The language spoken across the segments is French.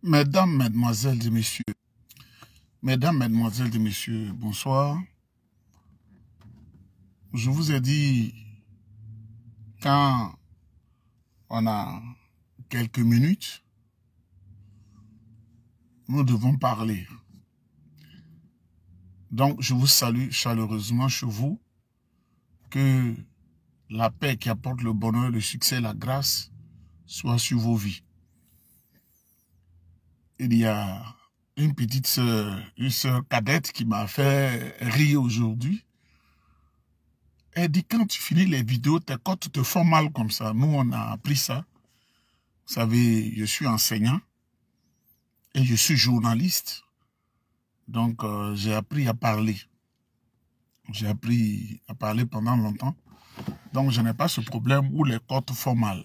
Mesdames, Mesdemoiselles et Messieurs, bonsoir. Je vous ai dit, quand on a quelques minutes, nous devons parler. Donc, je vous salue chaleureusement chez vous, que la paix qui apporte le bonheur, le succès, la grâce soit sur vos vies. Il y a une petite sœur, une sœur cadette qui m'a fait rire aujourd'hui. Elle dit, quand tu finis les vidéos, tes côtes te font mal comme ça. Nous, on a appris ça. Vous savez, je suis enseignant et je suis journaliste. Donc, j'ai appris à parler. J'ai appris à parler pendant longtemps. Donc, je n'ai pas ce problème où les côtes font mal.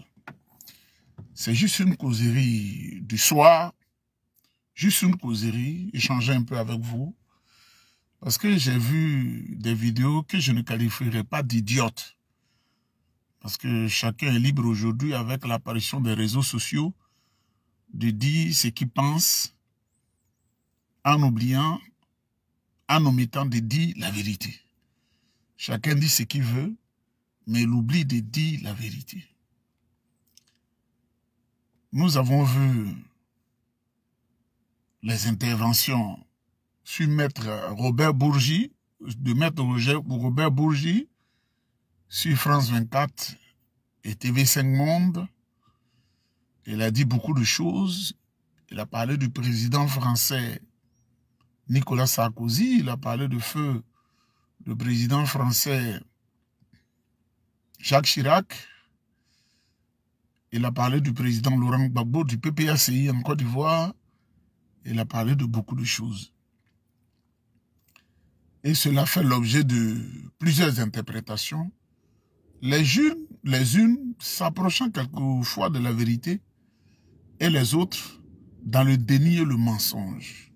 C'est juste une causerie du soir. Juste une causerie, échanger un peu avec vous. Parce que j'ai vu des vidéos que je ne qualifierais pas d'idiotes. Parce que chacun est libre aujourd'hui avec l'apparition des réseaux sociaux de dire ce qu'il pense en oubliant, en omettant de dire la vérité. Chacun dit ce qu'il veut, mais il oublie de dire la vérité. Nous avons vu les interventions sur Maître Robert Bourgi, de Maître Robert Bourgi, sur France 24 et TV5 Monde. Il a dit beaucoup de choses. Il a parlé du président français Nicolas Sarkozy. Il a parlé de feu le président français Jacques Chirac. Il a parlé du président Laurent Gbagbo du PPACI en Côte d'Ivoire. Il a parlé de beaucoup de choses. Et cela fait l'objet de plusieurs interprétations. Les unes s'approchant quelquefois de la vérité et les autres dans le déni et le mensonge.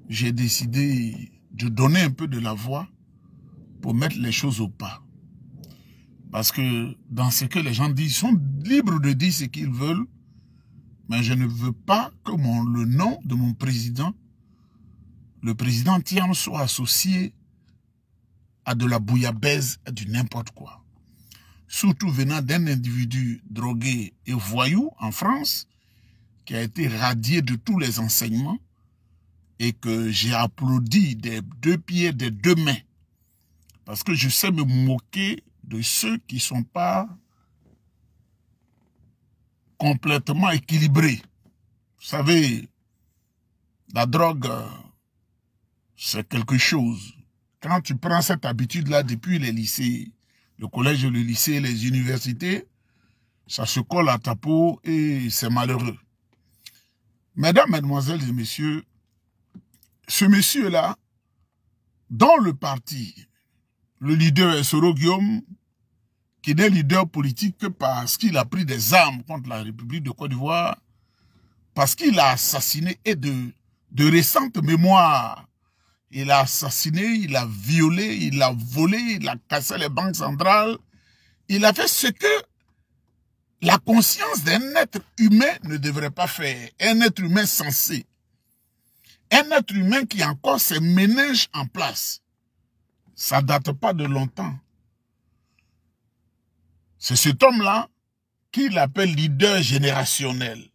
J'ai décidé de donner un peu de la voix pour mettre les choses au pas. Parce que dans ce que les gens disent, ils sont libres de dire ce qu'ils veulent, mais je ne veux pas que le nom de mon président, le président Thiam, soit associé à de la bouillabaisse, à du n'importe quoi. Surtout venant d'un individu drogué et voyou en France, qui a été radié de tous les enseignements et que j'ai applaudi des deux pieds, des deux mains. Parce que je sais me moquer de ceux qui ne sont pas complètement équilibrés. Vous savez, la drogue, c'est quelque chose. Quand tu prends cette habitude-là depuis les lycées, le collège, le lycée, les universités, ça se colle à ta peau et c'est malheureux. Mesdames, Mesdemoiselles et Messieurs, ce monsieur-là, dans le parti, le leader est Soro Guillaume, qui n'est leader politique que parce qu'il a pris des armes contre la République de Côte d'Ivoire, parce qu'il a assassiné et de récentes mémoires. Il a assassiné, il a violé, il a volé, il a cassé les banques centrales. Il a fait ce que la conscience d'un être humain ne devrait pas faire. Un être humain sensé. Un être humain qui a encore ses méninges en place. Ça ne date pas de longtemps. C'est cet homme-là qu'il appelle leader générationnel.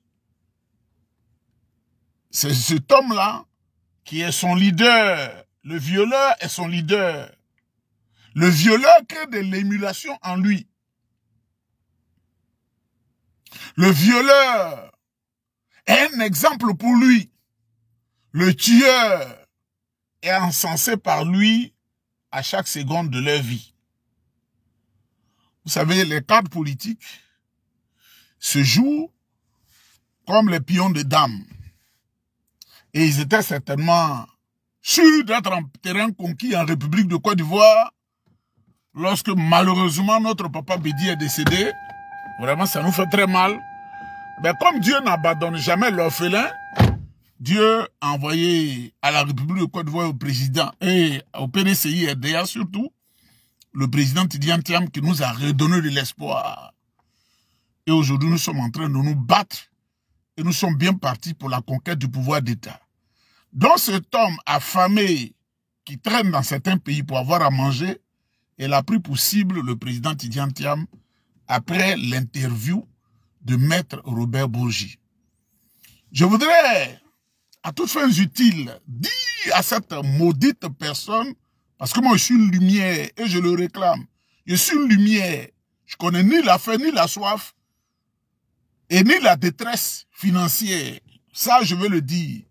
C'est cet homme-là qui est son leader. Le violeur est son leader. Le violeur crée de l'émulation en lui. Le violeur est un exemple pour lui. Le tueur est encensé par lui à chaque seconde de leur vie. Vous savez, les cadres politiques se jouent comme les pions de dames. Et ils étaient certainement sûrs d'être en terrain conquis en République de Côte d'Ivoire lorsque malheureusement notre papa Bédi est décédé. Vraiment, ça nous fait très mal. Mais comme Dieu n'abandonne jamais l'orphelin, Dieu a envoyé à la République de Côte d'Ivoire au président et au PDCI RDA surtout, le président Tidjane Thiam qui nous a redonné de l'espoir. Et aujourd'hui, nous sommes en train de nous battre et nous sommes bien partis pour la conquête du pouvoir d'État. Donc cet homme affamé qui traîne dans certains pays pour avoir à manger, elle a pris pour cible le président Tidjane Thiam après l'interview de Maître Robert Bourgi. Je voudrais, à toutes fins utiles, dire à cette maudite personne, parce que moi je suis une lumière et je le réclame, je suis une lumière, je connais ni la faim ni la soif et ni la détresse financière. Ça je veux le dire.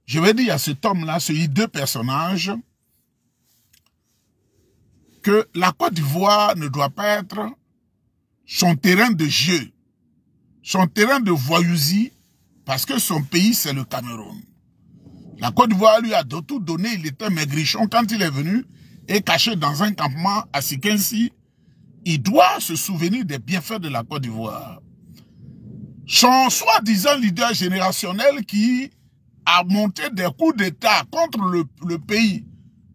Je vais dire à cet homme-là, ces deux personnages, que la Côte d'Ivoire ne doit pas être son terrain de jeu, son terrain de voyousie, parce que son pays, c'est le Cameroun. La Côte d'Ivoire lui a tout donné, il était maigrichon quand il est venu, et caché dans un campement à Sikensi, il doit se souvenir des bienfaits de la Côte d'Ivoire. Son soi-disant leader générationnel qui a monté des coups d'État contre le pays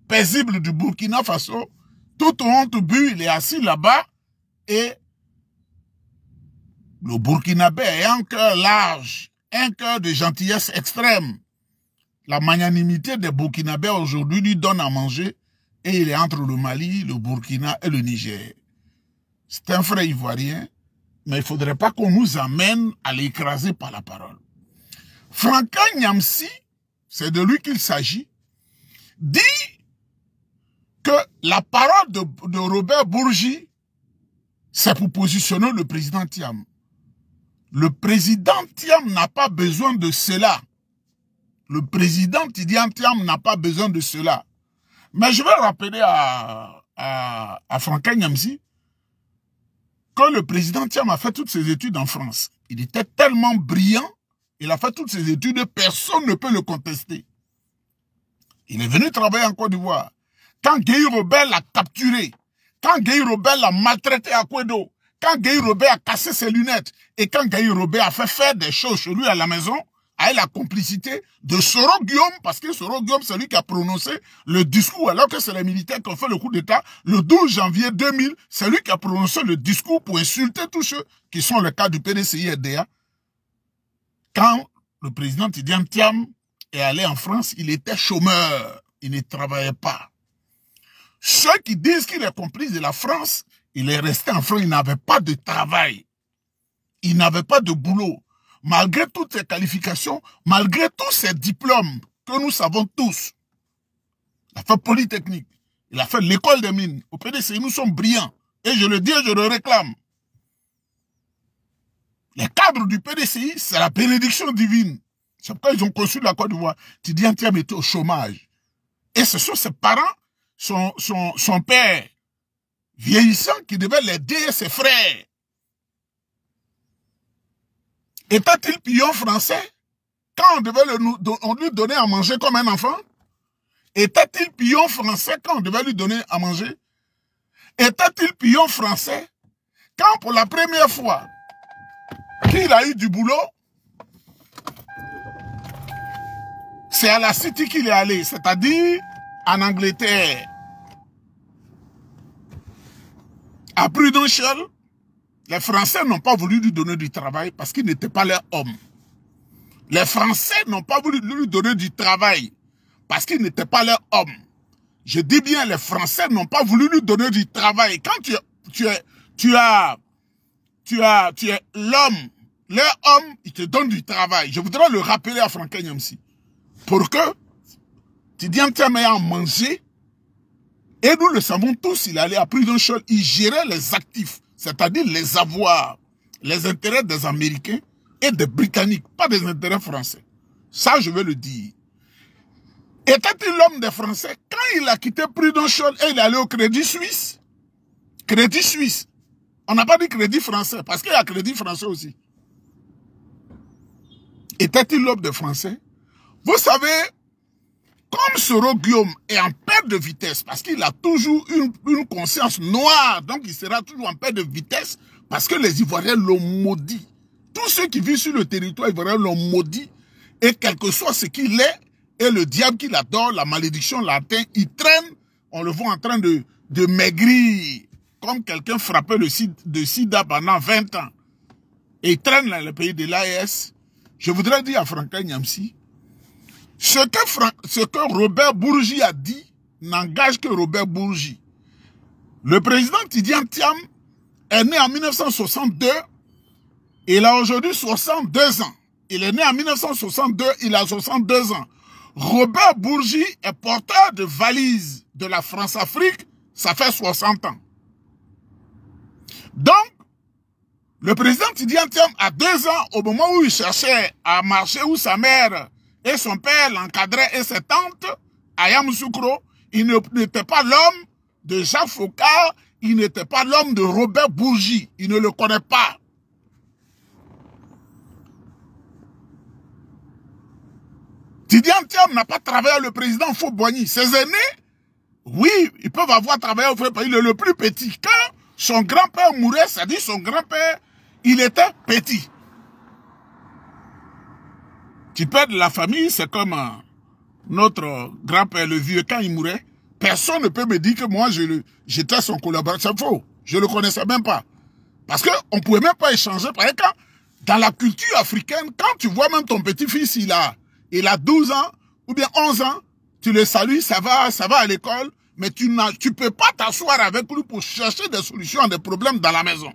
paisible du Burkina Faso, tout au honte but, il est assis là-bas et le Burkinabé a un cœur large, un cœur de gentillesse extrême. La magnanimité des Burkinabés aujourd'hui lui donne à manger et il est entre le Mali, le Burkina et le Niger. C'est un frère ivoirien, mais il ne faudrait pas qu'on nous amène à l'écraser par la parole. Franka Nyamsi, c'est de lui qu'il s'agit, dit que la parole de Robert Bourgi, c'est pour positionner le président Thiam. Le président Thiam n'a pas besoin de cela. Le président Tidjane Thiam n'a pas besoin de cela. Mais je vais rappeler à Franka Nyamsi que le président Thiam a fait toutes ses études en France. Il était tellement brillant, il a fait toutes ses études, personne ne peut le contester. Il est venu travailler en Côte d'Ivoire. Quand Guy Robert l'a capturé, quand Guy Robert l'a maltraité à Kouedo, quand Guy Robert a cassé ses lunettes, et quand Guy Robert a fait faire des choses chez lui à la maison, avec la complicité de Soro Guillaume, parce que Soro Guillaume, c'est lui qui a prononcé le discours, alors que c'est les militaires qui ont fait le coup d'État, le 12 janvier 2000, c'est lui qui a prononcé le discours pour insulter tous ceux qui sont le cas du PDCI-RDA. Quand le président Tidjane Thiam est allé en France, il était chômeur, il ne travaillait pas. Ceux qui disent qu'il est complice de la France, il est resté en France, il n'avait pas de travail, il n'avait pas de boulot. Malgré toutes ses qualifications, malgré tous ses diplômes que nous savons tous, il a fait Polytechnique, il a fait l'école des mines. Au PDCI, nous sommes brillants. Et je le dis et je le réclame. Les cadres du PDCI, c'est la bénédiction divine. C'est pourquoi ils ont conçu la Côte d'Ivoire. Tidjane Thiam était au chômage. Et ce sont ses parents, son père vieillissant qui devait l'aider, ses frères. Était-il pion français quand on lui donnait à manger comme un enfant? Était-il pion français quand on devait lui donner à manger? Était-il pion français quand pour la première fois qu'il a eu du boulot, c'est à la City qu'il est allé, c'est-à-dire en Angleterre. À Prudential, les Français n'ont pas voulu lui donner du travail parce qu'il n'était pas leur homme. Les Français n'ont pas voulu lui donner du travail parce qu'il n'était pas leur homme. Je dis bien, les Français n'ont pas voulu lui donner du travail. Quand tu es l'homme, leur homme, il te donne du travail. Je voudrais le rappeler à Franka Nyamsi. Pour que Tidjane Thiam ait à manger. Et nous le savons tous, il allait à Prudential, il gérait les actifs, c'est-à-dire les avoirs, les intérêts des Américains et des Britanniques, pas des intérêts français. Ça, je veux le dire. Était-il l'homme des Français quand il a quitté Prudential et il est allé au Crédit Suisse? Crédit Suisse. On n'a pas dit Crédit Français, parce qu'il y a Crédit Français aussi. Était-il l'homme des Français? Vous savez, comme Soro Guillaume est en perte de vitesse, parce qu'il a toujours une conscience noire, donc il sera toujours en perte de vitesse, parce que les Ivoiriens l'ont maudit. Tous ceux qui vivent sur le territoire ivoirien l'ont maudit, et quel que soit ce qu'il est, et le diable qui l'adore, la malédiction l'atteint, il traîne, on le voit en train de maigrir, comme quelqu'un frappé de sida pendant 20 ans. Et il traîne dans le pays de l'AES, je voudrais dire à Franklin Nyamsi, ce que Robert Bourgi a dit n'engage que Robert Bourgi. Le président Tidiane Thiam est né en 1962, il a aujourd'hui 62 ans. Il est né en 1962, il a 62 ans. Robert Bourgi est porteur de valise de la France-Afrique, ça fait 60 ans. Donc, le président Tidiane Thiam, à 2 ans, au moment où il cherchait à marcher, où sa mère et son père l'encadraient et ses tantes, à Yamoussoukro, il n'était pas l'homme de Jacques Faucard, il n'était pas l'homme de Robert Bourgi, il ne le connaît pas. Tidiane Thiam n'a pas travaillé avec le président Houphouët-Boigny. Ses aînés, oui, ils peuvent avoir travaillé avec Houphouët-Boigny. Il est le plus petit. Quand son grand-père mourait, c'est-à-dire son grand-père, il était petit. Tu perds de la famille, c'est comme notre grand-père, le vieux, quand il mourait, personne ne peut me dire que moi, j'étais son collaborateur. C'est faux. Je ne le connaissais même pas. Parce qu'on ne pouvait même pas échanger. Par exemple, dans la culture africaine, quand tu vois même ton petit-fils, il a 12 ans ou bien 11 ans, tu le salues, ça va à l'école, mais tu ne peux pas t'asseoir avec lui pour chercher des solutions à des problèmes dans la maison.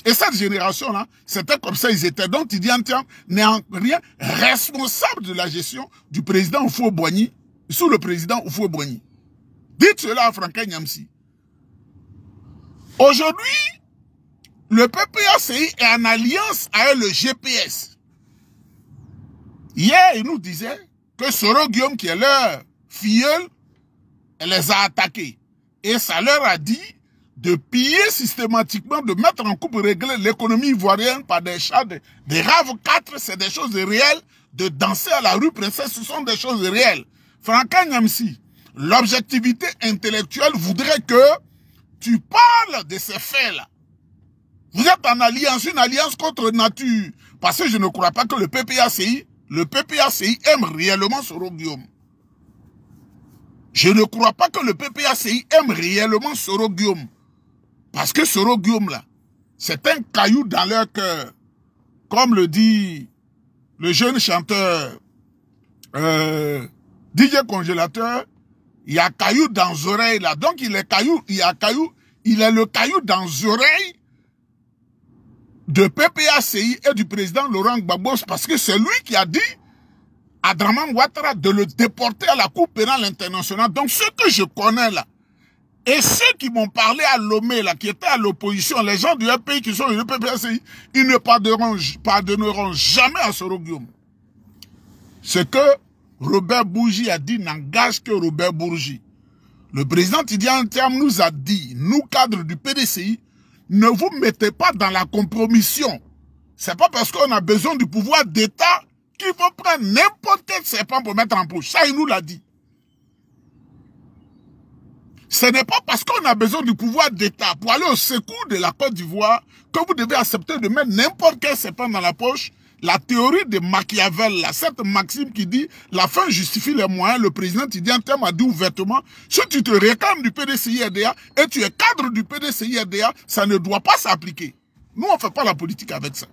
Et cette génération-là, c'était comme ça, ils étaient. Donc, Tidiane Thiam n'est en rien responsable de la gestion du président Houphouët-Boigny, sous le président Houphouët-Boigny. Dites cela à Franklin Nyamsi. Aujourd'hui, le PPACI est en alliance avec le GPS. Hier, il nous disait que Soro Guillaume, qui est leur filleul, elle les a attaqués. Et ça leur a dit de piller systématiquement, de mettre en coupe régler l'économie ivoirienne par des chats, des raves 4, c'est des choses réelles, de danser à la rue Princesse, ce sont des choses réelles. Franklin Nyamsi, l'objectivité intellectuelle voudrait que tu parles de ces faits-là. Vous êtes en alliance, une alliance contre nature. Parce que je ne crois pas que le PPACI aime réellement Soro Guillaume. Je ne crois pas que le PPACI aime réellement Soro Guillaume. Parce que Soro Guillaume, là, c'est un caillou dans leur cœur. Comme le dit le jeune chanteur DJ Congélateur, il y a caillou dans les oreilles, là. Donc, il est le caillou dans les oreilles de PPACI et du président Laurent Gbagbo, parce que c'est lui qui a dit à Draman Ouattara de le déporter à la Cour pénale internationale. Donc, ceux que je connais, là, et ceux qui m'ont parlé à Lomé, là, qui étaient à l'opposition, les gens du pays qui sont le PPACI, ils ne pardonneront jamais à Soro Guillaume. Ce que Robert Bourgi a dit n'engage que Robert Bourgi. Le président Tidiane Thiam nous a dit, nous cadres du PDCI, ne vous mettez pas dans la compromission. C'est pas parce qu'on a besoin du pouvoir d'État qu'il faut prendre n'importe quel serpent pour mettre en poche. Ça, il nous l'a dit. Ce n'est pas parce qu'on a besoin du pouvoir d'État pour aller au secours de la Côte d'Ivoire que vous devez accepter de mettre n'importe quel serpent dans la poche. La théorie de Machiavel, là, cette maxime qui dit la fin justifie les moyens, le président Tidiane Thiam a dit ouvertement, si tu te réclames du PDCI-RDA et tu es cadre du PDCI-RDA, ça ne doit pas s'appliquer. Nous, on ne fait pas la politique avec ça.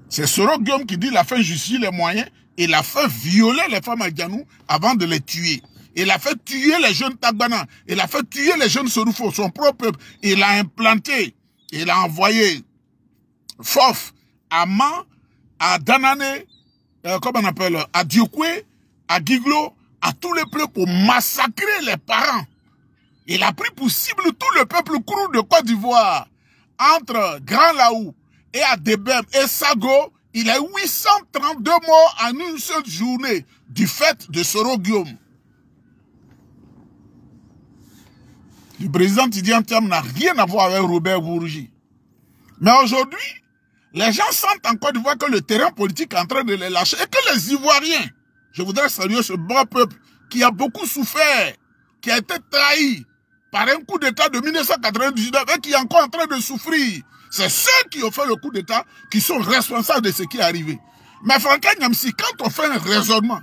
C'est Soro Guillaume qui dit la fin justifie les moyens et il a fait violer les femmes à Dianou avant de les tuer. Il a fait tuer les jeunes Tagbana, il a fait tuer les jeunes Sorufo, son propre peuple. Il a implanté, il a envoyé Fof, à Man, à Danane, comment on appelle, à Diokwe, à Giglo, à tous les peuples pour massacrer les parents. Il a pris pour cible tout le peuple Krou de Côte d'Ivoire. Entre Grand Laou et Adebem et Sago, il a 832 morts en une seule journée du fait de Soro Guillaume. Le président Tidiane Thiam n'a rien à voir avec Robert Bourgi. Mais aujourd'hui, les gens sentent en Côte d'Ivoire que le terrain politique est en train de les lâcher et que les Ivoiriens, je voudrais saluer ce bon peuple qui a beaucoup souffert, qui a été trahi par un coup d'État de 1999 et qui est encore en train de souffrir. C'est ceux qui ont fait le coup d'État qui sont responsables de ce qui est arrivé. Mais Franklin Nyamsi, quand on fait un raisonnement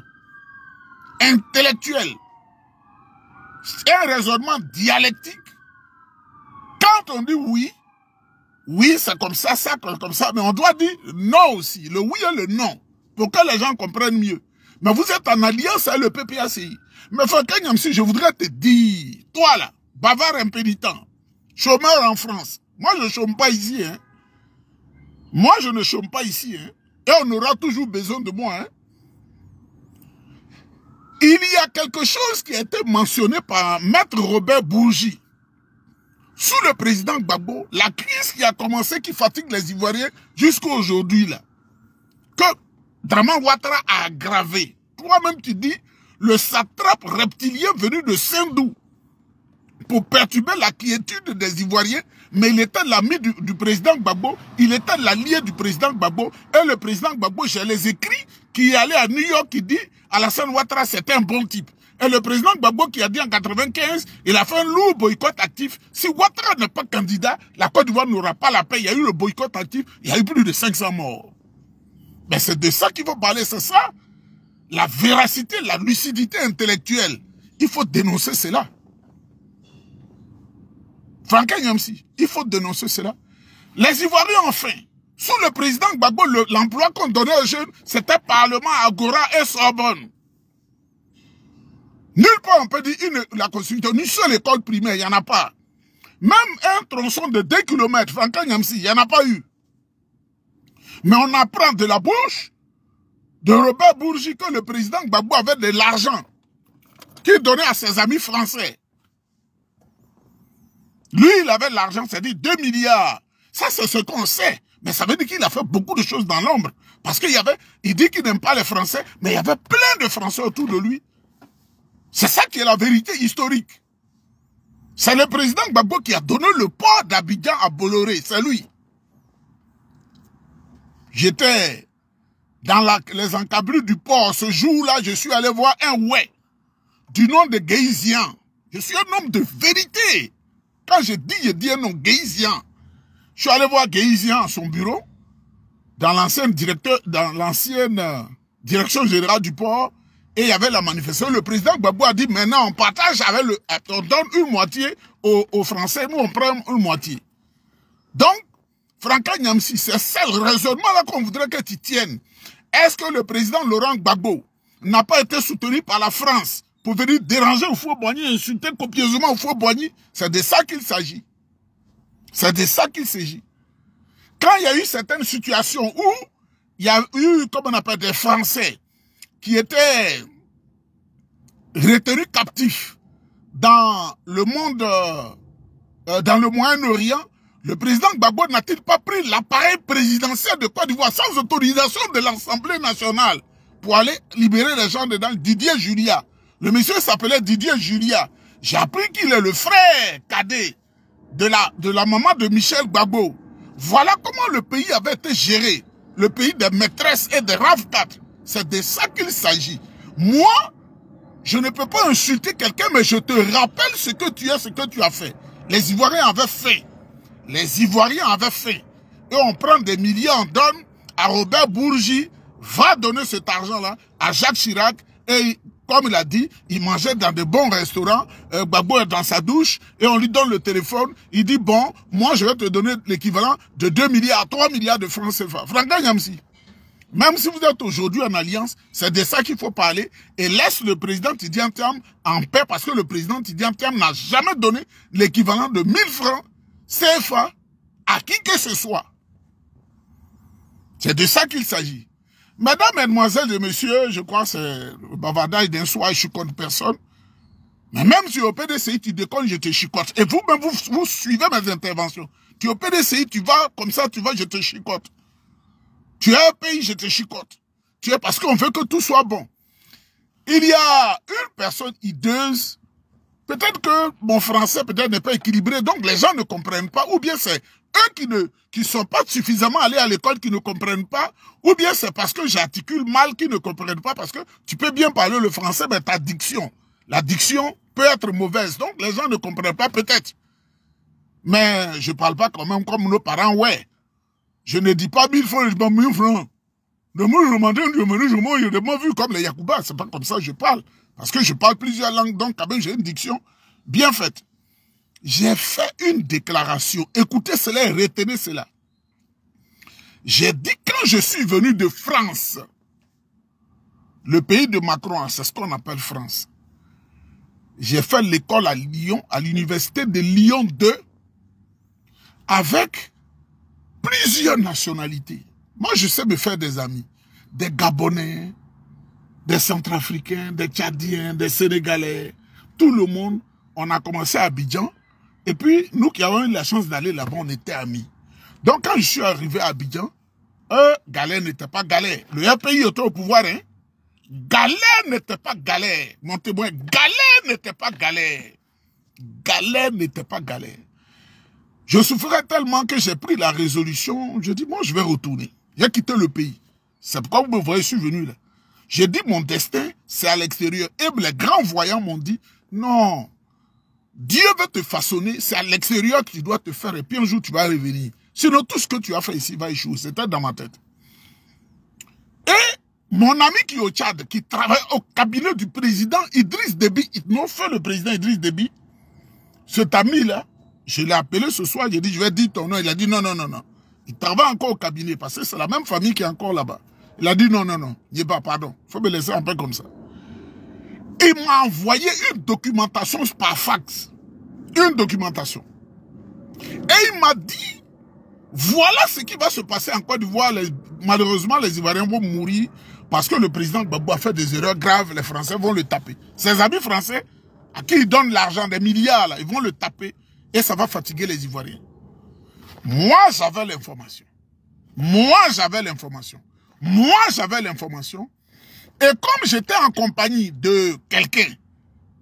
intellectuel, un raisonnement dialectique, quand on dit oui, oui, c'est comme ça, comme ça, mais on doit dire non aussi, le oui et le non, pour que les gens comprennent mieux. Mais vous êtes en alliance avec le PPACI. Mais Franck Nyamsi, je voudrais te dire, toi là, bavard impénitent, chômeur en France, moi je ne chôme pas ici, hein. Moi je ne chôme pas ici, hein. Et on aura toujours besoin de moi, hein. Il y a quelque chose qui a été mentionné par Maître Robert Bourgi. Sous le président Gbagbo, la crise qui a commencé, qui fatigue les Ivoiriens jusqu'à aujourd'hui, là, que Draman Ouattara a aggravé. Toi-même, tu dis, le satrape reptilien venu de Sindou pour perturber la quiétude des Ivoiriens, mais il était l'ami du président Gbagbo, il était l'allié du président Gbagbo, et le président Gbagbo, j'ai les écrits, qui est allé à New York, qui dit, Alassane Ouattara, c'était un bon type. Et le président Gbagbo qui a dit en 95, il a fait un lourd boycott actif. Si Ouattara n'est pas candidat, la Côte d'Ivoire n'aura pas la paix. Il y a eu le boycott actif, il y a eu plus de 500 morts. Mais c'est de ça qu'il faut parler, c'est ça. La véracité, la lucidité intellectuelle. Il faut dénoncer cela. Franck Nyamsi, il faut dénoncer cela. Les Ivoiriens, enfin, sous le président Gbagbo, l'emploi qu'on donnait aux jeunes, c'était Parlement, Agora et Sorbonne. Nulle part on peut dire la Constitution, une seule école primaire, il n'y en a pas. Même un tronçon de 2 km, Franck Nyamsi, il n'y en a pas eu. Mais on apprend de la bouche de Robert Bourgi que le président Gbagbo avait de l'argent qu'il donnait à ses amis français. Lui, il avait de l'argent, c'est-à-dire 2 milliards. Ça, c'est ce qu'on sait. Mais ça veut dire qu'il a fait beaucoup de choses dans l'ombre. Parce qu'il y avait, il dit qu'il n'aime pas les Français, mais il y avait plein de Français autour de lui. C'est ça qui est la vérité historique. C'est le président Gbagbo qui a donné le port d'Abidjan à Bolloré. C'est lui. J'étais dans les encablures du port. Ce jour-là, je suis allé voir un ouais du nom de Guézian. Je suis un homme de vérité. Quand je dis un nom, Guézian. Je suis allé voir Guézian à son bureau, dans l'ancienne direction générale du port. Et il y avait la manifestation. Le président Gbagbo a dit, maintenant on partage avec on donne une moitié aux Français, nous on prend une moitié. Donc, Franck Nyamsi, c'est ça le raisonnement-là qu'on voudrait que tu tiennes. Est-ce que le président Laurent Gbagbo n'a pas été soutenu par la France pour venir déranger au Fouet-Boigny, insulter copieusement au Fouet-Boigny? C'est de ça qu'il s'agit. C'est de ça qu'il s'agit. Quand il y a eu certaines situations où il y a eu, comme on appelle, des Français qui étaient retenus captifs dans le monde, dans le Moyen-Orient, le président Gbagbo n'a-t-il pas pris l'appareil présidentiel de Côte d'Ivoire sans autorisation de l'Assemblée nationale pour aller libérer les gens dedans? Didier Julia. Le monsieur s'appelait Didier Julia. J'ai appris qu'il est le frère cadet de la maman de Michel Gbagbo. Voilà comment le pays avait été géré. Le pays des maîtresses et des RAV4. C'est de ça qu'il s'agit. Moi, je ne peux pas insulter quelqu'un, mais je te rappelle ce que tu es, ce que tu as fait. Les Ivoiriens avaient fait. Les Ivoiriens avaient fait. Et on prend des millions, on donne à Robert Bourgi, va donner cet argent-là à Jacques Chirac. Et comme il a dit, il mangeait dans de bons restaurants, Gbagbo est dans sa douche, et on lui donne le téléphone, il dit, bon, moi je vais te donner l'équivalent de 2 milliards à 3 milliards de francs CFA. Franck Nyamsi. Même si vous êtes aujourd'hui en alliance, c'est de ça qu'il faut parler. Et laisse le président Tidiane Thiam en paix, parce que le président Tidiane Thiam n'a jamais donné l'équivalent de 1000 francs CFA à qui que ce soit. C'est de ça qu'il s'agit. Mesdames, mesdemoiselles et messieurs, je crois que c'est le bavardage d'un soir, je chicote personne. Mais même si au PDCI, tu déconnes, je te chicote. Et vous-même, vous suivez mes interventions. Tu es au PDCI, tu vas comme ça, tu vas, je te chicote. Tu es un pays, je te chicote. Tu es parce qu'on veut que tout soit bon. Il y a une personne hideuse. Peut-être que mon français peut-être n'est pas équilibré, donc les gens ne comprennent pas. Ou bien c'est eux qui ne sont pas suffisamment allés à l'école qui ne comprennent pas. Ou bien c'est parce que j'articule mal qui ne comprennent pas. Parce que tu peux bien parler le français, mais ta diction, la diction peut être mauvaise. Donc les gens ne comprennent pas peut-être. Mais je ne parle pas quand même comme nos parents, ouais. Je ne dis pas 1000 francs, je dis pas 1000 francs. De moi, je demande vu comme les Yacouba. C'est pas comme ça que je parle. Parce que je parle plusieurs langues, donc quand même j'ai une diction bien faite. j'ai fait une déclaration. Écoutez cela et retenez cela. J'ai dit quand je suis venu de France, le pays de Macron, c'est ce qu'on appelle France. J'ai fait l'école à Lyon, à l'université de Lyon 2, avec plusieurs nationalités. Moi, je sais me faire des amis. Des Gabonais, des Centrafricains, des Tchadiens, des Sénégalais. Tout le monde, on a commencé à Abidjan. Et puis, nous qui avons eu la chance d'aller là-bas, on était amis. Donc, quand je suis arrivé à Abidjan, Galère n'était pas Galère. Le RPI était au pouvoir, hein. Galère n'était pas Galère. Mon témoin, Galère n'était pas Galère. Galère n'était pas Galère. Je souffrais tellement que j'ai pris la résolution. Je dis, moi, je vais retourner. J'ai quitté le pays. C'est pourquoi vous me voyez, je suis venu là. J'ai dit, mon destin, c'est à l'extérieur. Et les grands voyants m'ont dit, non, Dieu veut te façonner, c'est à l'extérieur que tu dois te faire. Et puis un jour, tu vas revenir. Sinon, tout ce que tu as fait ici va échouer. C'était dans ma tête. Et mon ami qui est au Tchad, qui travaille au cabinet du président Idriss Déby, ils n'ont fait le président Idriss Déby, cet ami-là, je l'ai appelé ce soir, j'ai dit, je vais dire ton nom. Il a dit, non, non, non, non. Il travaille encore au cabinet, parce que c'est la même famille qui est encore là-bas. Il a dit, non, non, non, il pas, pardon, il faut me laisser un peu comme ça. Il m'a envoyé une documentation par fax. Une documentation. Et il m'a dit, voilà ce qui va se passer en Côte d'Ivoire. Malheureusement, les Ivoiriens vont mourir parce que le président Gbagbo a fait des erreurs graves. Les Français vont le taper. Ses amis français, à qui ils donnent l'argent, des milliards, là, ils vont le taper et ça va fatiguer les Ivoiriens. Moi, j'avais l'information. Moi, j'avais l'information. Moi, j'avais l'information. Et comme j'étais en compagnie de quelqu'un,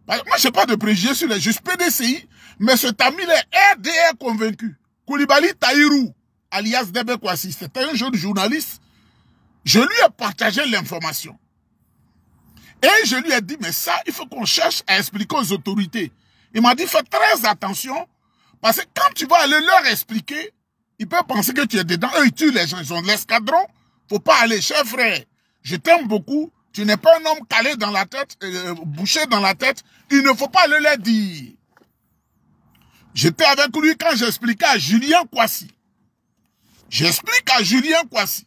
moi, je n'ai pas de préjugés sur les juges PDCI, mais cet ami-là est RDR convaincu. Koulibaly Tahirou, alias Debe Kwasi, c'était un jeune journaliste. Je lui ai partagé l'information. Et je lui ai dit, mais ça, il faut qu'on cherche à expliquer aux autorités. Il m'a dit, fais très attention, parce que quand tu vas aller leur expliquer, ils peuvent penser que tu es dedans. Eux, ils tuent les gens, ils ont de l'escadron. Faut pas aller, cher frère. Je t'aime beaucoup. Tu n'es pas un homme calé dans la tête, bouché dans la tête. Il ne faut pas le leur dire. J'étais avec lui quand j'expliquais à Julien Kwasi. J'explique à Julien Kwasi.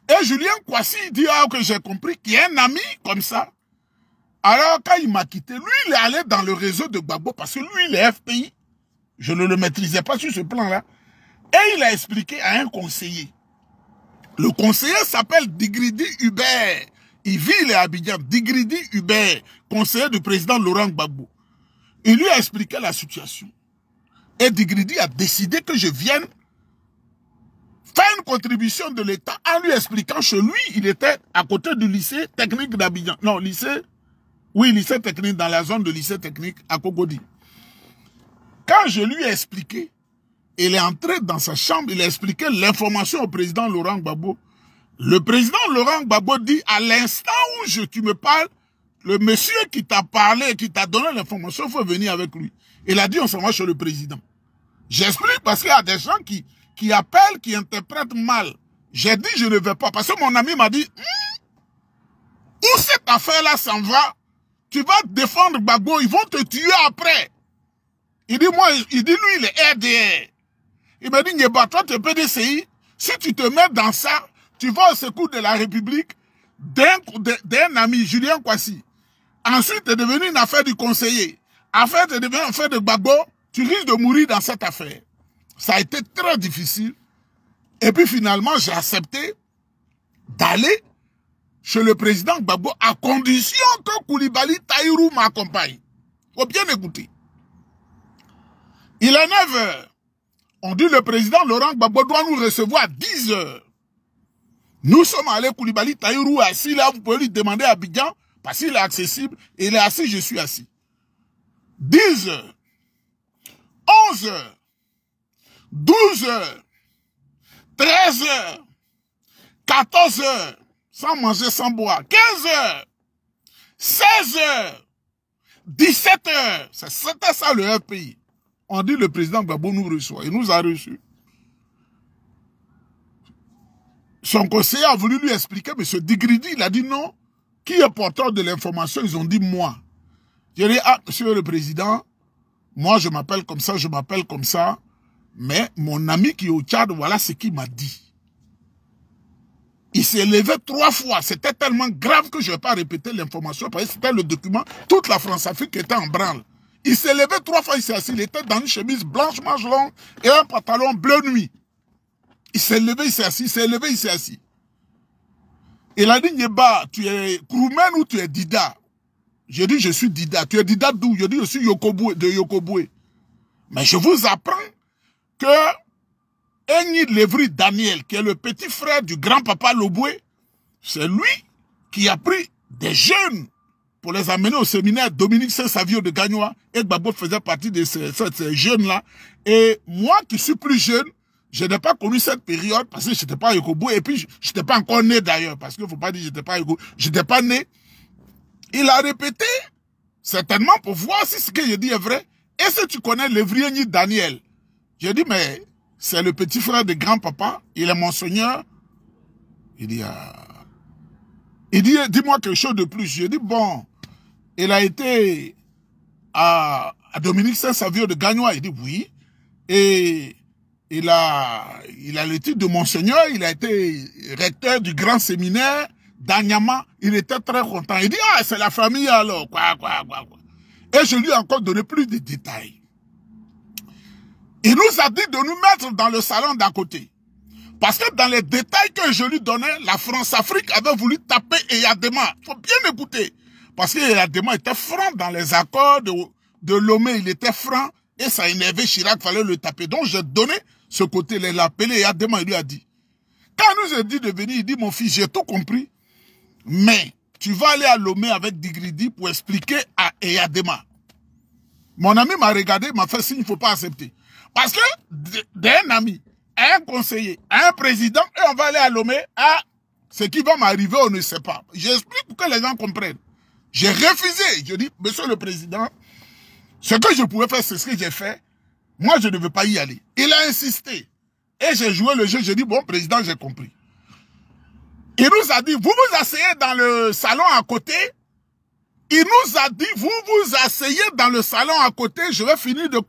Et Julien Kwasi dit, ah, que j'ai compris qu'il y a un ami comme ça. Alors, quand il m'a quitté, lui, il est allé dans le réseau de Gbagbo parce que lui, il est FPI. Je ne le maîtrisais pas sur ce plan-là. Et il a expliqué à un conseiller. Le conseiller s'appelle Digridi Hubert. Il vit, il est à Abidjan. Digridi Hubert, conseiller du président Laurent Gbagbo. Il lui a expliqué la situation. Et Digridi a décidé que je vienne faire une contribution de l'État en lui expliquant chez lui, il était à côté du lycée technique d'Abidjan. Non, lycée technique, dans la zone de lycée technique à Cocody. Quand je lui ai expliqué, il est entré dans sa chambre, il a expliqué l'information au président Laurent Gbagbo. Le président Laurent Gbagbo dit, à l'instant où tu me parles, le monsieur qui t'a parlé, qui t'a donné l'information, il faut venir avec lui. Il a dit, on s'en va chez le président. J'explique parce qu'il y a des gens qui appellent, qui interprètent mal. J'ai dit, je ne vais pas. Parce que mon ami m'a dit, où cette affaire-là s'en va, tu vas défendre Gbagbo, ils vont te tuer après. Il dit, lui, il est RDR. Il m'a dit, Nyeba, toi, tu es PDCI. Si tu te mets dans ça, tu vas au secours de la République d'un ami, Julien Kwasi. Ensuite, tu es devenu une affaire du conseiller. Affaire, tu es devenu une affaire de Gbagbo. Tu risques de mourir dans cette affaire. Ça a été très difficile. Et puis finalement, j'ai accepté d'aller chez le président Gbagbo à condition que Koulibaly Tahirou m'accompagne. Il faut bien écouter. Il est 9 h. On dit le président Laurent Gbagbo doit nous recevoir à 10 h. Nous sommes allés, Koulibaly Tahirou est assis là, vous pouvez lui demander à Abidjan, parce qu'il est accessible, et il est assis, je suis assis. 10 h, 11 h, 12 h, 13 h, 14 h, sans manger, sans boire, 15 h, 16 h, 17 h, c'était ça le RPI. On dit le président Gbagbo nous reçoit, il nous a reçus. Son conseiller a voulu lui expliquer, mais ce Digridi, il a dit non. Qui est porteur de l'information? Ils ont dit moi. J'ai dit, ah, monsieur le président, Moi, je m'appelle comme ça, je m'appelle comme ça. Mais mon ami qui est au Tchad, voilà ce qu'il m'a dit. Il s'est levé 3 fois. C'était tellement grave que je ne vais pas répéter l'information parce que c'était le document. Toute la France-Afrique était en branle. Il s'est levé 3 fois, il s'est assis. Il était dans une chemise blanche, manche longue et un pantalon bleu nuit. Il s'est levé, il s'est assis. Il s'est levé, il s'est assis. Il a dit, Nyeba, tu es Kroumen ou tu es Dida? J'ai dit, je suis Dida. Tu es Dida d'où? Je dis, je suis Yokoboué, de Yokoboué. Mais je vous apprends que Enyi Lévry Daniel, qui est le petit frère du grand-papa Loboué, c'est lui qui a pris des jeunes pour les amener au séminaire Dominique Saint-Savio de Gagnoa. Et Gbagbo faisait partie de ces jeunes-là. Et moi qui suis plus jeune, je n'ai pas connu cette période parce que je n'étais pas à Yokoboué. Et puis, je n'étais pas encore né d'ailleurs. Parce qu'il ne faut pas dire que je n'étais pas à Yokoboué. Je n'étais pas né. Il a répété, certainement pour voir si ce que je dis est vrai. Est-ce que tu connais Lévry Enyi Daniel? J'ai dit, mais c'est le petit frère de grand-papa. Il est monseigneur. Il dit, dis-moi quelque chose de plus. J'ai dit, bon, il a été à Dominique Saint-Savio de Gagnoa. Il dit, oui. Et il a le titre de monseigneur. Il a été recteur du grand séminaire d'Anyama. Il était très content. Il dit, ah, c'est la famille alors. Quoi. Et je lui ai encore donné plus de détails. Il nous a dit de nous mettre dans le salon d'à côté. Parce que dans les détails que je lui donnais, la France-Afrique avait voulu taper Eyadema. Il faut bien écouter. Parce que Eyadema était franc dans les accords de Lomé. Il était franc et ça énervait Chirac, il fallait le taper. Donc j'ai donné ce côté-là. Il l'a appelé Eyadema, il lui a dit. Quand il nous a dit de venir, il dit, mon fils, j'ai tout compris. Mais tu vas aller à Lomé avec Digridi pour expliquer à Eyadema. Mon ami m'a regardé, m'a fait signe, il ne faut pas accepter. Parce que d'un ami, un conseiller, un président, et on va aller à Lomé, ce qui va m'arriver, on ne sait pas. J'explique pour que les gens comprennent. J'ai refusé. Je dis, monsieur le président, ce que je pouvais faire, c'est ce que j'ai fait. Moi, je ne veux pas y aller. Il a insisté. Et j'ai joué le jeu. J'ai dit, bon, président, j'ai compris. Il nous a dit, vous vous asseyez dans le salon à côté. Il nous a dit, vous vous asseyez dans le salon à côté. Je vais finir de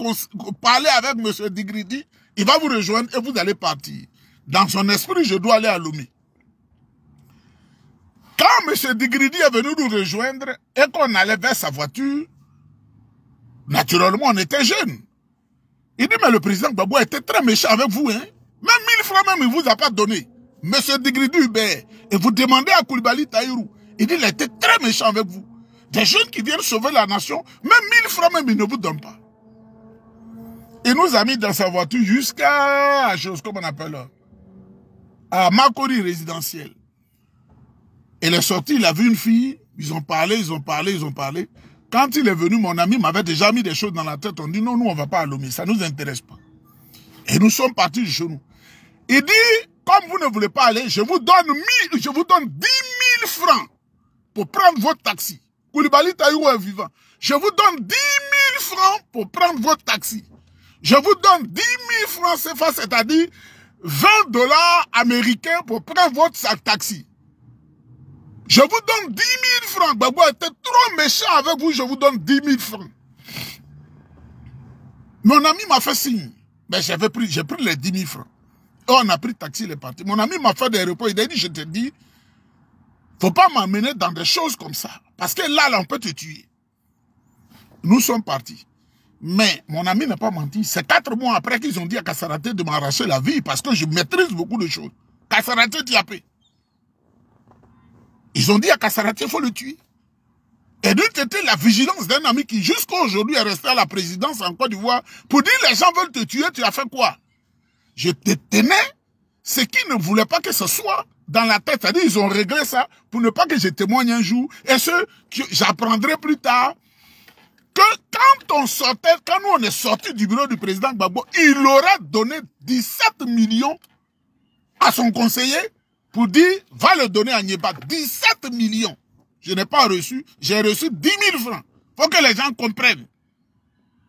parler avec monsieur Digridi. Il va vous rejoindre et vous allez partir. Dans son esprit, je dois aller à Lomé. Quand M. Digridi est venu nous rejoindre et qu'on allait vers sa voiture, naturellement, on était jeunes. Il dit, mais le président Gbagbo était très méchant avec vous. Hein? Même 1000 francs, même, il ne vous a pas donné. M. Digridi Hubert, et vous demandez à Koulibaly Taïrou. Il dit, il était très méchant avec vous. Des jeunes qui viennent sauver la nation, même 1000 francs, même, il ne vous donne pas. Il nous a mis dans sa voiture jusqu'à, comment on appelle, à Makori résidentiel. Il est sorti, il a vu une fille, ils ont parlé. Quand il est venu, mon ami m'avait déjà mis des choses dans la tête. On dit non, nous, on ne va pas à Lomé, ça ne nous intéresse pas. Et nous sommes partis chez nous. Il dit, comme vous ne voulez pas aller, je vous donne 10 000 francs pour prendre votre taxi. Koulibaly Taïrou est vivant. Je vous donne 10 000 francs pour prendre votre taxi. Je vous donne 10 000 francs CFA, c'est-à-dire 20 $ américains pour prendre votre taxi. Je vous donne 10 000 francs. Gbagbo était trop méchant avec vous, je vous donne 10 000 francs. Mon ami m'a fait signe. Ben, j'ai pris les 10 000 francs. Et on a pris taxi, il est parti. Mon ami m'a fait des repos. Il a dit, je te dis, faut pas m'amener dans des choses comme ça. Parce que là, on peut te tuer. Nous sommes partis. Mais mon ami n'a pas menti. C'est 4 mois après qu'ils ont dit à Kassaraté de m'arracher la vie parce que je maîtrise beaucoup de choses. Kassaraté Diapé. Ils ont dit à Kassaraté, il faut le tuer. Et d'où était la vigilance d'un ami qui jusqu'à aujourd'hui est resté à la présidence en Côte d'Ivoire pour dire les gens veulent te tuer, tu as fait quoi? Je te tenais ce qui ne voulait pas que ce soit dans la tête. C'est-à-dire ils ont réglé ça pour ne pas que je témoigne un jour. Et ce que j'apprendrai plus tard, que quand nous on est sorti du bureau du président Gbagbo, il aurait donné 17 millions à son conseiller pour dire, va le donner à Nyeba. 17 millions. Je n'ai pas reçu, j'ai reçu 10 000 francs. Faut que les gens comprennent.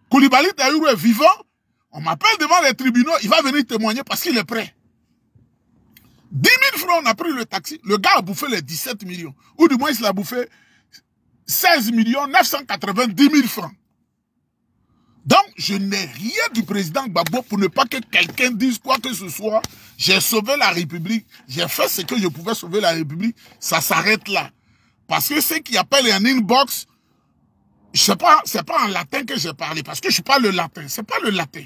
Koulibaly Taïrou est vivant, on m'appelle devant les tribunaux, il va venir témoigner parce qu'il est prêt. 10 000 francs, on a pris le taxi. Le gars a bouffé les 17 millions. Ou du moins, il a bouffé 16 990 000 francs. Donc, je n'ai rien du président Gbagbo pour ne pas que quelqu'un dise quoi que ce soit. J'ai sauvé la République. J'ai fait ce que je pouvais sauver la République. Ça s'arrête là. Parce que ce qui appelle un inbox, c'est pas en latin que j'ai parlé. Parce que je parle le latin. C'est pas le latin.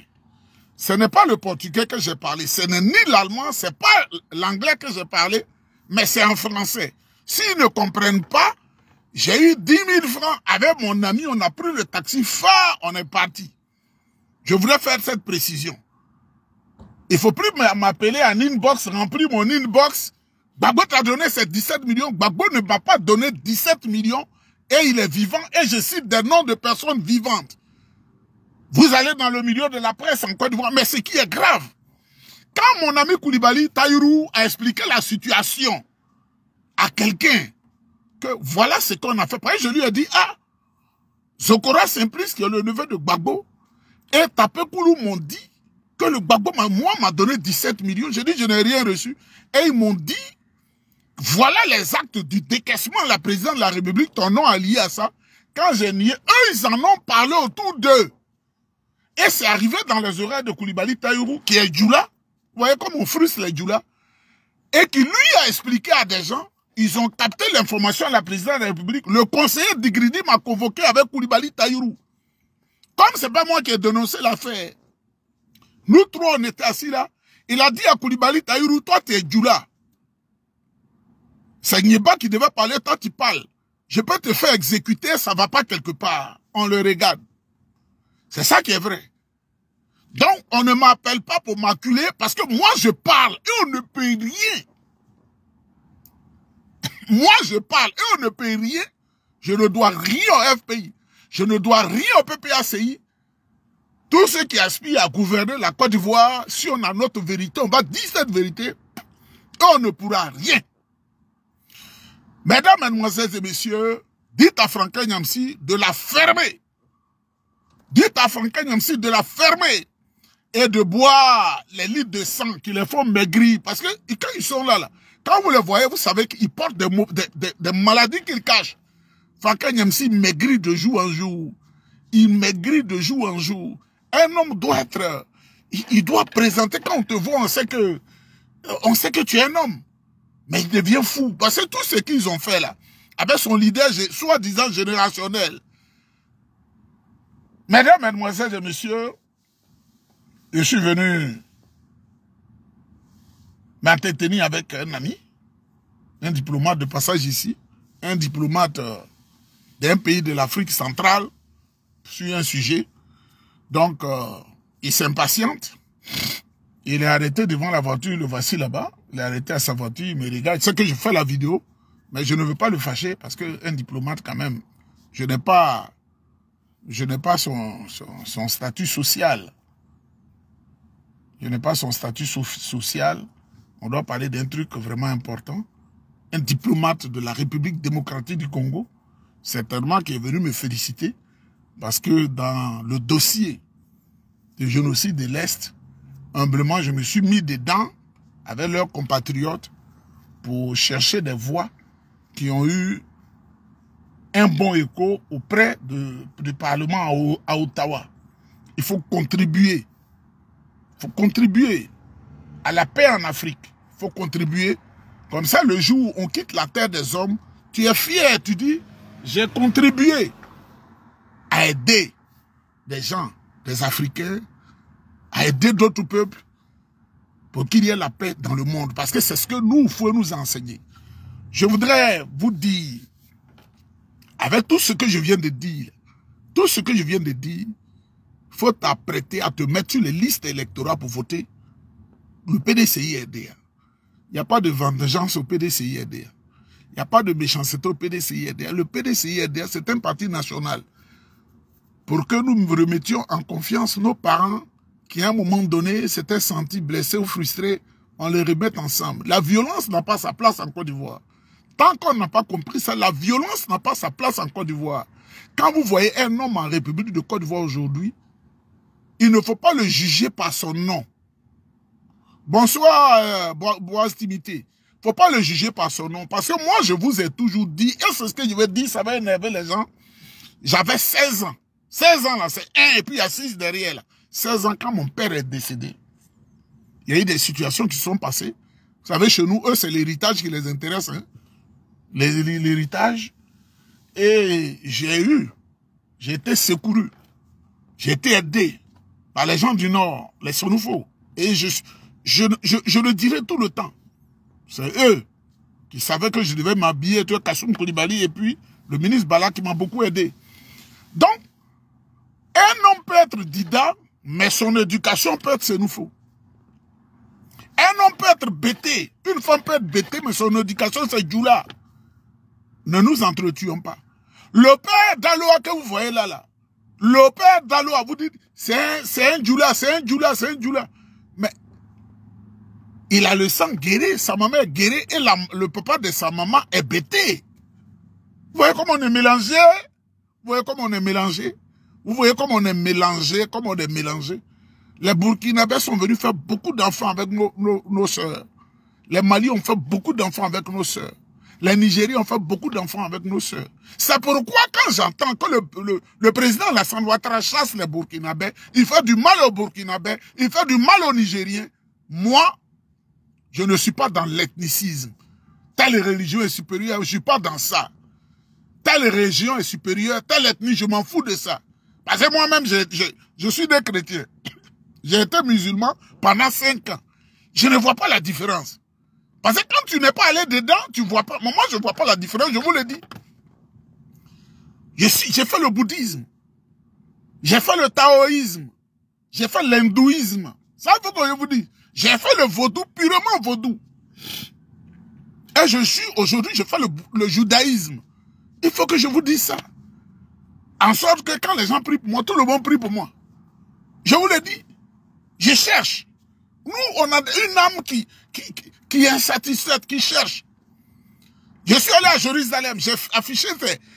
Ce n'est pas le portugais que j'ai parlé. Ce n'est ni l'allemand, c'est pas l'anglais que j'ai parlé, mais c'est en français. S'ils ne comprennent pas, j'ai eu 10 000 francs avec mon ami, on a pris le taxi phare, on est parti. Je voulais faire cette précision. Il ne faut plus m'appeler en inbox, remplir mon inbox. Gbagbo t'a donné ces 17 millions. Gbagbo ne m'a pas donné 17 millions et il est vivant et je cite des noms de personnes vivantes. Vous allez dans le milieu de la presse en Côte d'Ivoire, mais ce qui est grave, quand mon ami Koulibaly Taïrou a expliqué la situation à quelqu'un, que voilà ce qu'on a fait. Après, je lui ai dit, ah, Zokora Simplice, qui est le neveu de Gbagbo, et Tapé Koulou m'ont dit que le Gbagbo, moi, m'a donné 17 millions. J'ai dit, je n'ai rien reçu. Et ils m'ont dit, voilà les actes du décaissement, la présidente de la République, ton nom est lié à ça. Quand j'ai nié, eux, ils en ont parlé autour d'eux. Et c'est arrivé dans les oreilles de Koulibaly Taïrou, qui est Djoula. Vous voyez comme on frustre les Djoula. Et qui lui a expliqué à des gens, ils ont capté l'information à la présidente de la République. Le conseiller d'Igridi m'a convoqué avec Koulibaly Taïrou. Comme c'est pas moi qui ai dénoncé l'affaire, nous trois on était assis là, il a dit à Koulibaly Taïrou, toi tu es Djoula. C'est Nieba qui devait parler, toi tu parles. Je peux te faire exécuter, ça va pas quelque part. On le regarde. C'est ça qui est vrai. Donc, on ne m'appelle pas pour m'acculer parce que moi je parle et on ne peut rien. Moi, je parle et on ne paye rien. Je ne dois rien au FPI. Je ne dois rien au PPACI. Tous ceux qui aspirent à gouverner la Côte d'Ivoire, si on a notre vérité, on va dire cette vérité, et on ne pourra rien. Mesdames, Mesdemoiselles et Messieurs, dites à Franklin Nyamsi de la fermer. Dites à Franklin Nyamsi de la fermer et de boire les litres de sang qui les font maigrir. Parce que quand ils sont là, quand vous les voyez, vous savez qu'ils portent des maladies qu'ils cachent. Franklin Nyamsi maigrit de jour en jour. Il maigrit de jour en jour. Un homme doit être... Il doit présenter, quand on te voit, on sait que tu es un homme. Mais il devient fou. Parce que tout ce qu'ils ont fait là, avec son leader soi-disant générationnel. Mesdames, Mesdemoiselles et Messieurs, je suis venu m'entretenir avec un ami, un diplomate de passage ici, un diplomate d'un pays de l'Afrique centrale, sur un sujet. Donc, il s'impatiente. Il est arrêté devant la voiture, le voici là-bas. Il est arrêté à sa voiture, il me regarde. C'est que je fais la vidéo, mais je ne veux pas le fâcher parce qu'un diplomate, quand même, je n'ai pas son statut social. Je n'ai pas son statut social. On doit parler d'un truc vraiment important. Un diplomate de la République démocratique du Congo, certainement qui est venu me féliciter parce que dans le dossier du génocide de l'Est, humblement, je me suis mis dedans avec leurs compatriotes pour chercher des voix qui ont eu un bon écho auprès du Parlement à Ottawa. Il faut contribuer. Il faut contribuer à la paix en Afrique. Il faut contribuer. Comme ça, le jour où on quitte la terre des hommes, tu es fier, tu dis, j'ai contribué à aider des gens, des Africains, à aider d'autres peuples pour qu'il y ait la paix dans le monde. Parce que c'est ce que nous, il faut nous enseigner. Je voudrais vous dire, avec tout ce que je viens de dire, il faut t'apprêter à te mettre sur les listes électorales pour voter le PDCI-RDA. Il n'y a pas de vengeance au PDCI-RDA. Il n'y a pas de méchanceté au PDCI-RDA. Le PDCI-RDA, c'est un parti national. Pour que nous remettions en confiance nos parents qui, à un moment donné, s'étaient sentis blessés ou frustrés, on les remette ensemble. La violence n'a pas sa place en Côte d'Ivoire. Tant qu'on n'a pas compris ça, la violence n'a pas sa place en Côte d'Ivoire. Quand vous voyez un homme en République de Côte d'Ivoire aujourd'hui, il ne faut pas le juger par son nom. Bonsoir, Boaz Timité. Il ne faut pas le juger par son nom. Parce que moi, je vous ai toujours dit, et c'est ce que je vais dire, ça va énerver les gens. J'avais 16 ans. 16 ans là, c'est 1 et puis il y a 6 derrière là. 16 ans quand mon père est décédé. Il y a eu des situations qui sont passées. Vous savez, chez nous, eux, c'est l'héritage qui les intéresse. Hein? L'héritage. Et j'ai été secouru. J'ai été aidé par les gens du Nord, les Sonoufos. Et je le dirai tout le temps. C'est eux qui savaient que je devais m'habiller, tu vois, Kassoum Koulibaly, et puis le ministre Bala qui m'a beaucoup aidé. Donc, un homme peut être Dida, mais son éducation peut être Sénoufo. Un homme peut être bêté, une femme peut être bêtée, mais son éducation c'est Djoula. Ne nous entretuons pas. Le père d'Aloa que vous voyez là, le père d'Aloa, vous dites, c'est un Djoula, c'est un Djoula, c'est un Djoula. Mais il a le sang guéri, sa maman est guérie et le papa de sa maman est bêté. Vous voyez comment on est mélangé? Vous voyez comment on est mélangé? Vous voyez comment on est mélangé, comment on est mélangé? Les Burkinabés sont venus faire beaucoup d'enfants avec nos sœurs. Les Mali ont fait beaucoup d'enfants avec nos sœurs. Les Nigériens ont fait beaucoup d'enfants avec nos sœurs. C'est pourquoi quand j'entends que le président Alassane Ouattara chasse les Burkinabés, il fait du mal aux Burkinabés, il fait du mal aux Nigériens. Moi, je ne suis pas dans l'ethnicisme. Telle religion est supérieure, je ne suis pas dans ça. Telle région est supérieure, telle ethnie, je m'en fous de ça. Parce que moi-même, je suis des chrétiens. J'ai été musulman pendant 5 ans. Je ne vois pas la différence. Parce que quand tu n'es pas allé dedans, tu ne vois pas. Moi, je ne vois pas la différence, je vous le dis. J'ai fait le bouddhisme. J'ai fait le taoïsme. J'ai fait l'hindouisme. Ça, il faut que je vous dise. J'ai fait le vaudou, purement vaudou. Et aujourd'hui, je fais le judaïsme. Il faut que je vous dise ça. En sorte que quand les gens prient pour moi, tout le monde prie pour moi. Je vous le dis. Je cherche. Nous, on a une âme qui est insatisfaite, qui cherche. Je suis allé à Jérusalem, j'ai affiché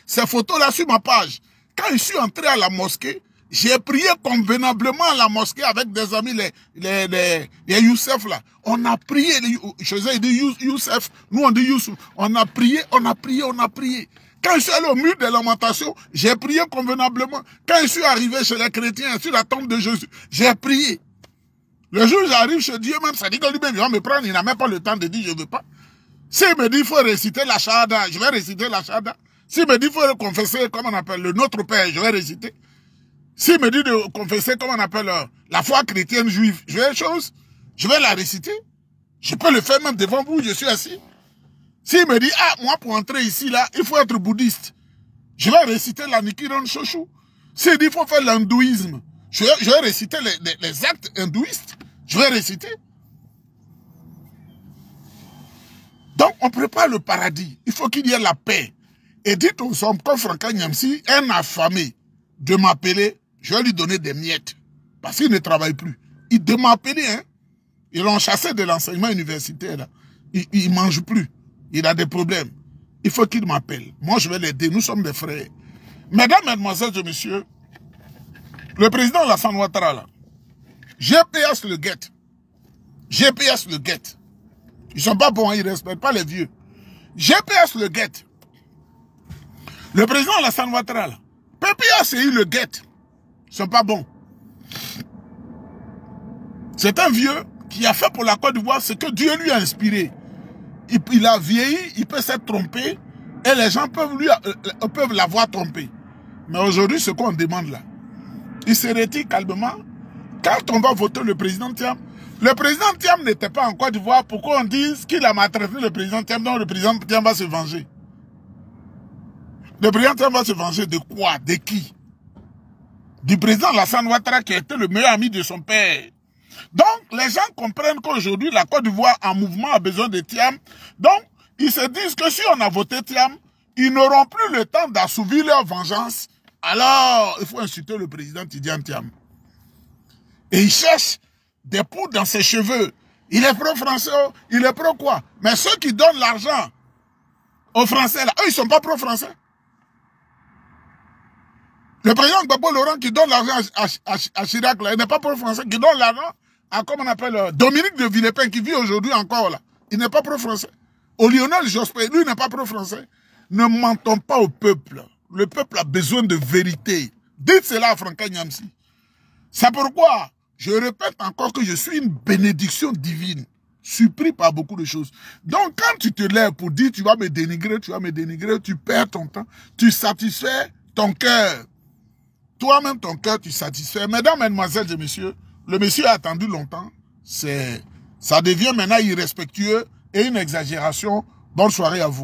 ces photos-là sur ma page. Quand je suis entré à la mosquée, j'ai prié convenablement à la mosquée avec des amis, les Youssef là. On a prié, je sais, ils disent Youssef, nous on dit Youssef. On a prié, on a prié, on a prié. Quand je suis allé au mur des lamentations, j'ai prié convenablement. Quand je suis arrivé chez les chrétiens, sur la tombe de Jésus, j'ai prié. Le jour où j'arrive chez Dieu, même, ça dit que lui-même, il va me prendre, il n'a même pas le temps de dire, je ne veux pas. S'il me dit, il faut réciter la Shahada, je vais réciter la Shahada. S'il me dit, il faut confesser, comment on appelle, le Notre Père, je vais réciter. S'il me dit de confesser, comment on appelle, la foi chrétienne juive, je vais la réciter. Je peux le faire même devant vous, je suis assis. S'il me dit, ah, moi, pour entrer ici, là, il faut être bouddhiste. Je vais réciter la Nikiron Shoshu. S'il dit, il faut faire l'hindouisme. Je vais réciter les actes hindouistes. Je vais réciter. Donc, on prépare le paradis. Il faut qu'il y ait la paix. Et dites aux hommes, comme Franck Nyamsi, un affamé, de m'appeler, je vais lui donner des miettes. Parce qu'il ne travaille plus. Il de m'appeler, hein. Ils l'ont chassé de l'enseignement universitaire, là. Il ne mange plus. Il a des problèmes. Il faut qu'il m'appelle. Moi, je vais l'aider. Nous sommes des frères. Mesdames, mesdemoiselles et messieurs, le président Alassane Ouattara, là, GPS le guette. GPS le guette. Ils ne sont pas bons, ils ne respectent pas les vieux. GPS le guette. Le président Alassane Ouattara, là, PPACI le guette. Ils ne sont pas bons. C'est un vieux qui a fait pour la Côte d'Ivoire ce que Dieu lui a inspiré. Il a vieilli, il peut s'être trompé, et les gens peuvent l'avoir trompé. Mais aujourd'hui, ce qu'on demande là, il se retire calmement. Quand on va voter le président Thiam n'était pas en Côte d'Ivoire. Pourquoi on dit qu'il a maltraité le président Thiam, donc le président Thiam va se venger? Le président Thiam va se venger de quoi? De qui? Du président Alassane Ouattara qui était le meilleur ami de son père. Donc, les gens comprennent qu'aujourd'hui, la Côte d'Ivoire en mouvement a besoin de Thiam. Donc, ils se disent que si on a voté Thiam, ils n'auront plus le temps d'assouvir leur vengeance. Alors, il faut insulter le président Tidiane Thiam. Et il cherche des poudres dans ses cheveux. Il est pro-français, il est pro quoi? Mais ceux qui donnent l'argent aux Français, là, eux, ils ne sont pas pro-français. Le président Gbagbo Laurent qui donne l'argent à Chirac, là, il n'est pas pro-français, qui donne l'argent à, comment on appelle, Dominique de Villepin, qui vit aujourd'hui encore là. Il n'est pas pro-français. Au Lionel Jospin, lui, il n'est pas pro-français. Ne mentons pas au peuple. Le peuple a besoin de vérité, Dites cela à Franca Nyamsi. C'est pourquoi je répète encore que je suis une bénédiction divine, surpris par beaucoup de choses. Donc quand tu te lèves pour dire tu vas me dénigrer, tu perds ton temps, tu satisfais ton cœur. Toi-même, ton cœur, tu satisfais. Mesdames, mesdemoiselles et messieurs, le monsieur a attendu longtemps. Ça devient maintenant irrespectueux et une exagération. Bonne soirée à vous.